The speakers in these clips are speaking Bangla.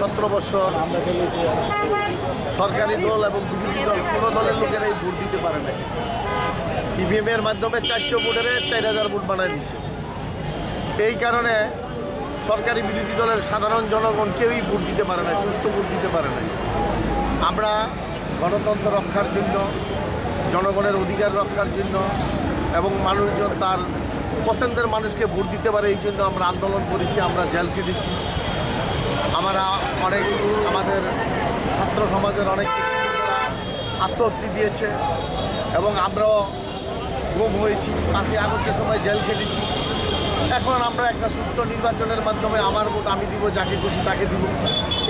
17 বছর সরকারি দল এবং বিরোধী দল কোনো দলের লোকেরাই ভোট দিতে পারে না। ইভিএম এর মাধ্যমে 400 ভোটারে 4000 ভোট বানায় দিচ্ছে। এই কারণে সরকারি বিরোধী দলের সাধারণ জনগণ কেউই ভোট দিতে পারে না, সুষ্ঠু ভোট দিতে পারে না। আমরা গণতন্ত্র রক্ষার জন্য, জনগণের অধিকার রক্ষার জন্য এবং মানুষজন তার পছন্দের মানুষকে ভোট দিতে পারে এই জন্য আমরা আন্দোলন করেছি, আমরা জেল কেটেছি। আমরা আমাদের ছাত্র সমাজের অনেক আত্মহত্যা দিয়েছে এবং আমরাও গুম হয়েছি। 5ই আগস্টের সময় জেল খেটেছি। এখন আমরা একটা সুষ্ঠু নির্বাচনের মাধ্যমে আমার ভোট আমি দিব, যাকে খুশি তাকে দিব,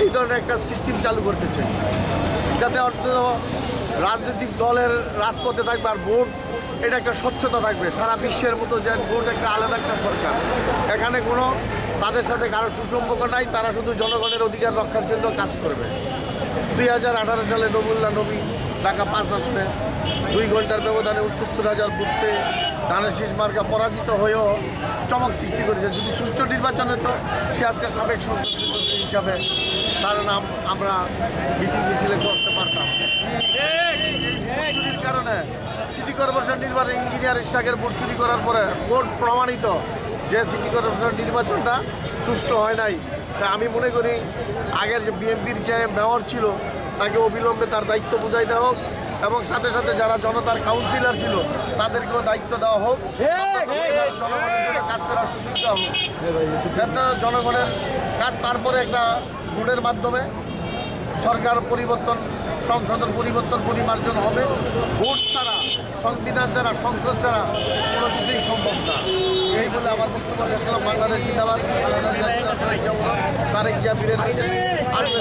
এই ধরনের একটা সিস্টেম চালু করতে চাই, যাতে অন্তত রাজনৈতিক দলের রাজপথে থাকবে আর ভোট এটা একটা স্বচ্ছতা থাকবে। সারা বিশ্বের মতো যে ভোট একটা আলাদা একটা সরকার, এখানে কোনো তাদের সাথে কারো সুসম্পর্ক নাই, তারা শুধু জনগণের অধিকার রক্ষার জন্য কাজ করবে। 2018 সালে নবুল্লাহ নবী ঢাকা 5 আসনে 2 ঘন্টার ব্যবধানে 69,000 ভোটে ধানের শীষ মার্কা পরাজিত হয়েও চমক সৃষ্টি করেছে। যদি সুষ্ঠু নির্বাচন হতো, সে আজকে সাবেক সংসদ সদস্য হিসাবে তার নাম আমরা মিটিং মিছিলে করতে পারতাম। চুরির কারণে সিটি কর্পোরেশন নির্বাচনে ইঞ্জিনিয়ার ইশাকের ভোট চুরি করার পরে ভোট প্রমাণিত যে সিটি কর্পোরেশন নির্বাচনটা সুষ্ঠু হয় নাই। তাই আমি মনে করি আগের যে বিএনপির যে মেয়র ছিল তাকে অবিলম্বে তার দায়িত্ব বুঝাই দেওয়া হোক এবং সাথে সাথে যারা জনতার কাউন্সিলর ছিল তাদেরকেও দায়িত্ব দেওয়া হোক, জনগণের জন্য কাজ করার সুযোগ দেওয়া হোক। জনগণের কাজ তারপরে একটা ভোটের মাধ্যমে সরকার পরিবর্তন, সংসদের পরিবর্তন পরিমার্জন হবে। ভোট ছাড়া, সংবিধান ছাড়া, সংসদ ছাড়া কোনো কিছুই সম্ভব না। এই বলে আমার বক্তব্য শেষ করলাম। বাংলাদেশ জিন্দাবাদ, তারেক জিয়া ফিরে আসবে।